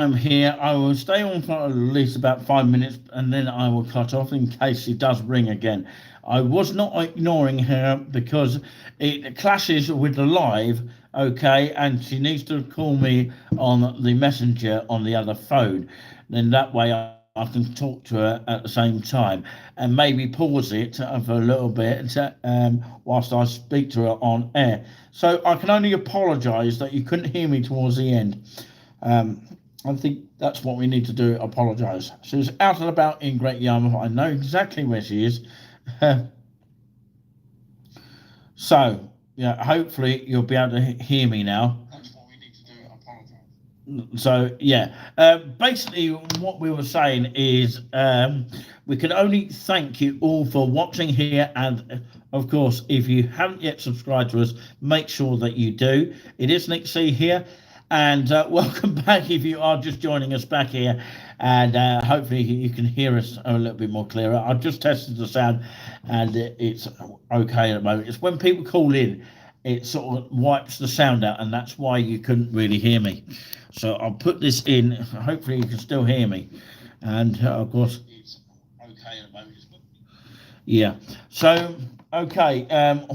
I'm here. I will stay on for at least about 5 minutes and then I will cut off in case she does ring again. I was not ignoring her because it clashes with the live, okay, and she needs to call me on the messenger on the other phone. Then that way I can talk to her at the same time and maybe pause it for a little bit whilst I speak to her on air. So I can only apologise that you couldn't hear me towards the end. Um, I think that's what we need to do. Apologise. She's out and about in Great Yarmouth. I know exactly where she is. So, yeah, hopefully you'll be able to hear me now. That's what we need to do. Apologise. So, yeah, basically, what we were saying is we can only thank you all for watching here. And of course, if you haven't yet subscribed to us, make sure that you do. It is Nick C here. And welcome back if you are just joining us back here. And hopefully you can hear us a little bit more clearer. I've just tested the sound and it's okay at the moment. It's when people call in, it sort of wipes the sound out, and that's why you couldn't really hear me. So I'll put this in. Hopefully you can still hear me. And of course, it's okay at the moment. Yeah. So, okay.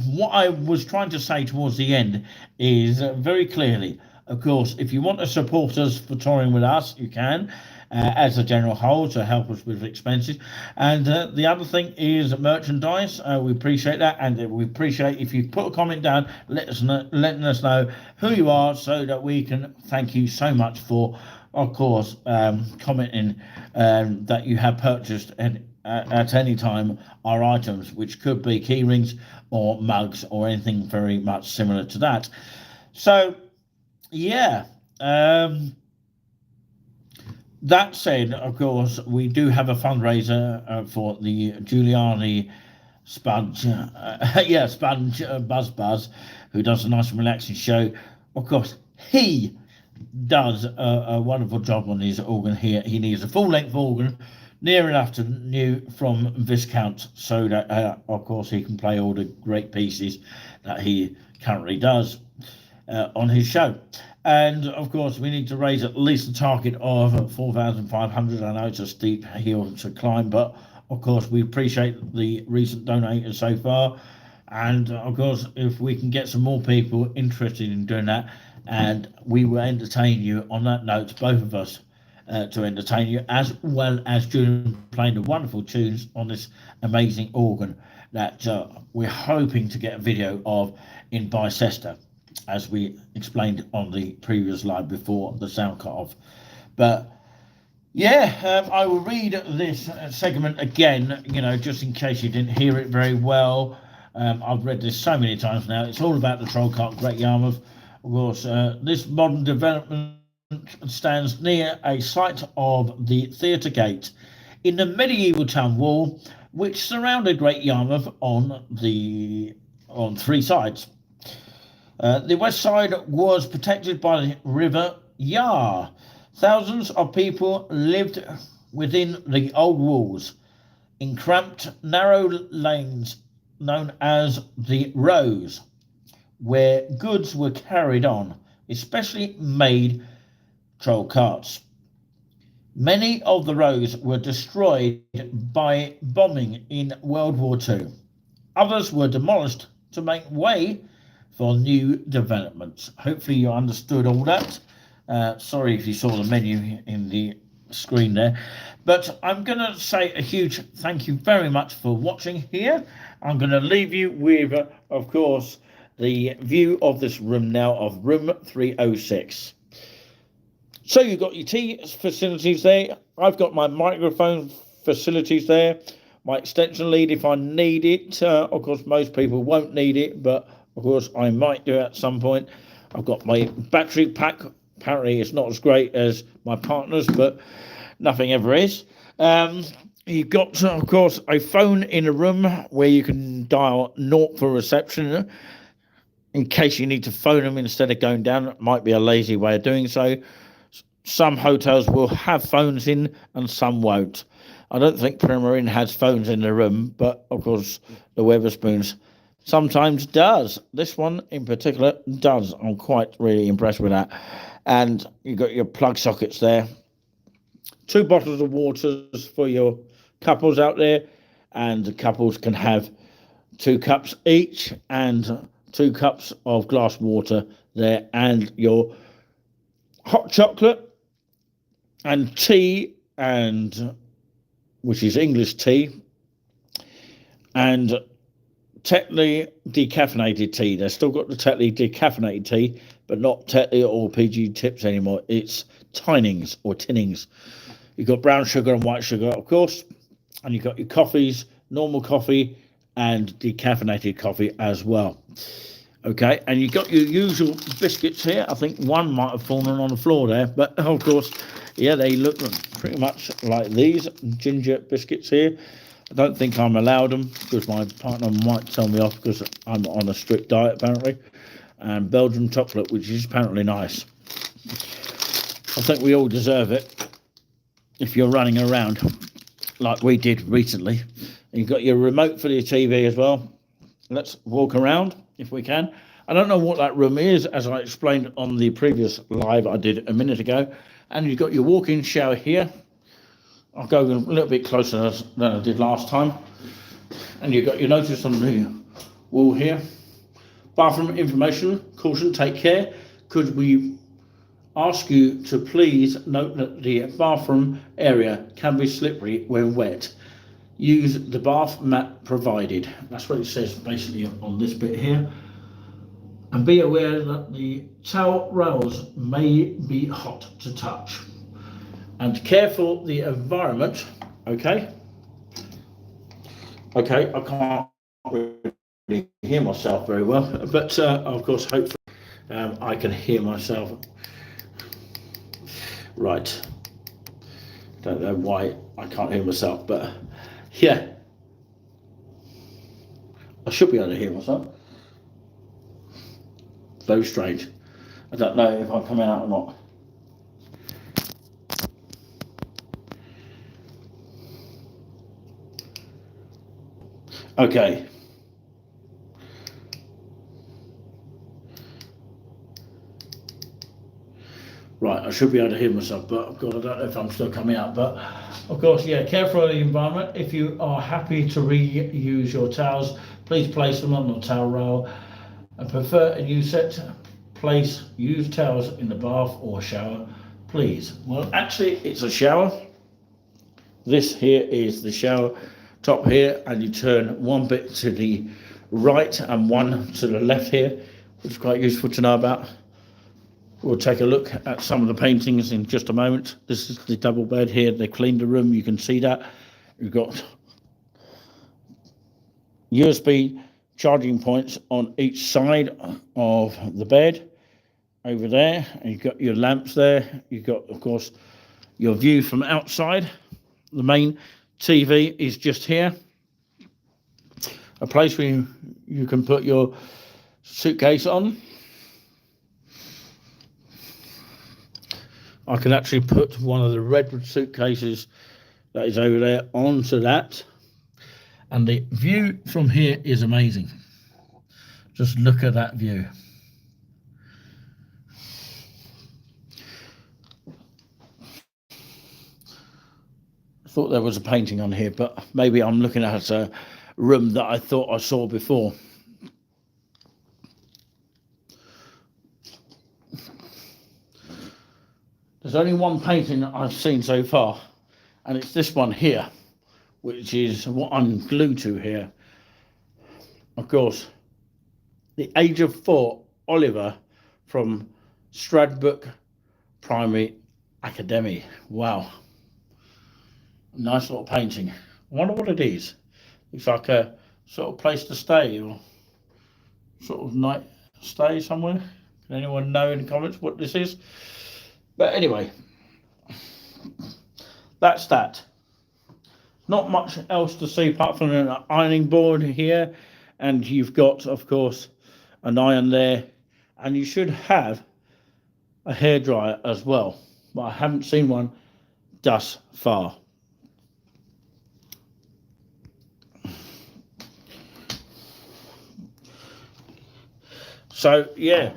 What I was trying to say towards the end is very clearly, of course, if you want to support us for touring with us, you can, as a general whole, to help us with expenses. And the other thing is merchandise. We appreciate that, and we appreciate if you put a comment down, letting us know who you are, so that we can thank you so much for, of course, commenting that you have purchased at any time our items, which could be key rings or mugs or anything very much similar to that. So, yeah. That said, of course, we do have a fundraiser for the Giuliani Sponge, Sponge Buzz, who does a nice and relaxing show. Of course, he does a wonderful job on his organ here. He needs a full-length organ, near enough to new from Viscount, so that, of course, he can play all the great pieces that he currently does on his show. And of course, we need to raise at least a target of 4,500. I know it's a steep hill to climb, but of course, we appreciate the recent donators so far. And of course, if we can get some more people interested in doing that, and we will entertain you on that note, both of us, to entertain you, as well as Julian playing the wonderful tunes on this amazing organ that we're hoping to get a video of in Bicester, as we explained on the previous live before the sound cut off. But yeah, I will read this segment again, just in case you didn't hear it very well. I've read this so many times now. It's all about the Troll Cart, Great Yarmouth. Of course, this modern development stands near a site of the Theatre Gate in the medieval town wall, which surrounded Great Yarmouth on three sides. The west side was protected by the River Yar. Thousands of people lived within the old walls, in cramped, narrow lanes known as the rows, where goods were carried on, especially made troll carts. Many of the rows were destroyed by bombing in World War II. Others were demolished to make way for new developments. Hopefully you understood all that. Sorry if you saw the menu in the screen there. But I'm going to say a huge thank you very much for watching here. I'm going to leave you with, of course, the view of this room now, of room 306. So you've got your tea facilities there. I've got my microphone facilities there. My extension lead if I need it. Of course, most people won't need it, but of course, I might do at some point. I've got my battery pack. Apparently, it's not as great as my partner's, but nothing ever is. You've got, of course, a phone in a room where you can dial 0 for reception in case you need to phone them instead of going down. It might be a lazy way of doing so. Some hotels will have phones in and some won't. I don't think Premier Inn has phones in the room, but, of course, the Wetherspoons sometimes does. This one in particular does. I'm quite really impressed with that. And you've got your plug sockets there. 2 bottles of waters for your couples out there, and the couples can have 2 cups each and 2 cups of glass water there, and your hot chocolate and tea, and which is English tea, and Tetley decaffeinated tea. They've still got the Tetley decaffeinated tea, but not Tetley or PG Tips anymore. It's Tinings or Tinnings. You've got brown sugar and white sugar, of course, and you've got your coffees, normal coffee and decaffeinated coffee as well. Okay, and you've got your usual biscuits here. I think one might have fallen on the floor there, but of course, yeah, they look pretty much like these ginger biscuits here. I don't think I'm allowed them because my partner might tell me off because I'm on a strict diet apparently. And Belgian chocolate, which is apparently nice. I think we all deserve it if you're running around like we did recently. And you've got your remote for your TV as well. Let's walk around if we can. I don't know what that room is, as I explained on the previous live I did a minute ago. And you've got your walk-in shower here. I'll go a little bit closer than I did last time. And you've got your notice on the wall here. Bathroom information, caution, take care. Could we ask you to please note that the bathroom area can be slippery when wet. Use the bath mat provided. That's what it says basically on this bit here. And be aware that the towel rails may be hot to touch. And care for the environment. Okay, I can't really hear myself very well, but of course hopefully I can hear myself. Right, don't know why I can't hear myself, but yeah, I should be able to hear myself. Very strange. I don't know if I'm coming out or not. Okay. Right, I should be able to hear myself, but of course I don't know if I'm still coming out. But of course, yeah, care for the environment. If you are happy to reuse your towels, please place them on the towel rail. And prefer a new set, place used towels in the bath or shower, please. Well, actually, it's a shower. This here is the shower top here, and you turn one bit to the right and one to the left here, which is quite useful to know about. We'll take a look at some of the paintings in just a moment. This is the double bed here. They cleaned the room, you can see that. You've got USB charging points on each side of the bed over there, and you've got your lamps there. You've got, of course, your view from outside. The main TV is just here, a place where you can put your suitcase on. I can actually put one of the Redwood suitcases that is over there onto that. And the view from here is amazing. Just look at that view. I thought there was a painting on here, but maybe I'm looking at a room that I thought I saw before. There's only one painting that I've seen so far, and it's this one here, which is what I'm glued to here. Of course, the age of 4, Oliver from Stradbroke Primary Academy. Wow. Nice little painting. I wonder what it is. Looks like a sort of place to stay, or sort of night stay somewhere. Can anyone know in the comments what this is? But anyway, that's that. Not much else to see apart from an ironing board here, and you've got, of course, an iron there, and you should have a hairdryer as well, but I haven't seen one thus far. So yeah,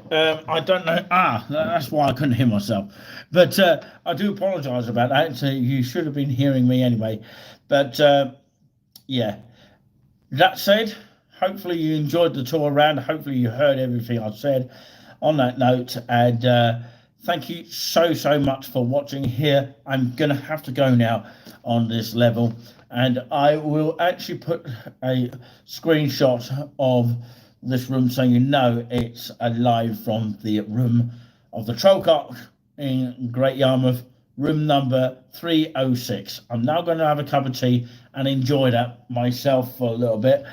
I don't know. That's why I couldn't hear myself. But I do apologise about that. So you should have been hearing me anyway. But yeah, that said, hopefully you enjoyed the tour around. Hopefully you heard everything I said on that note. And thank you so much for watching here. I'm going to have to go now on this level. And I will actually put a screenshot of this room so you know it's a live from the room of the Trollcock in Great Yarmouth, room number 306. I'm now going to have a cup of tea and enjoy that myself for a little bit.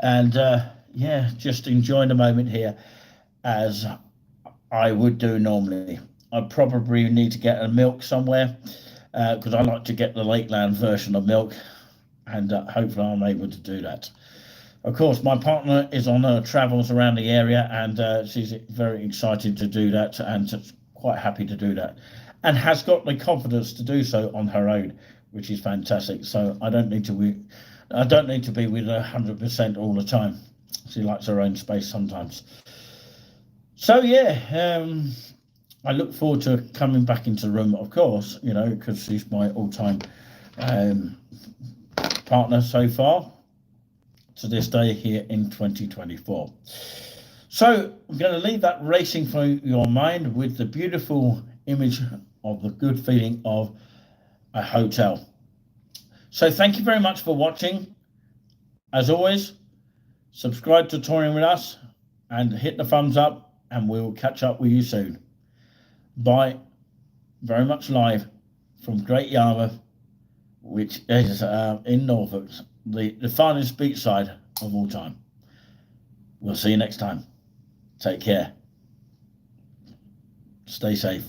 And yeah, just enjoying the moment here as I would do normally. I probably need to get a milk somewhere because I like to get the Lakeland version of milk, and hopefully I'm able to do that. Of course, my partner is on her travels around the area, and she's very excited to do that, and quite happy to do that, and has got the confidence to do so on her own, which is fantastic. So I don't need to be with her 100% all the time. She likes her own space sometimes. So yeah, I look forward to coming back into the room, of course, because she's my all-time partner so far to this day here in 2024. So I'm going to leave that racing through your mind with the beautiful image of the good feeling of a hotel. So thank you very much for watching. As always, subscribe to Touring With Us and hit the thumbs up, and we'll catch up with you soon. Bye. Very much live from Great Yarmouth, which is in Norfolk, the finest beachside of all time. We'll see you next time. Take care. Stay safe.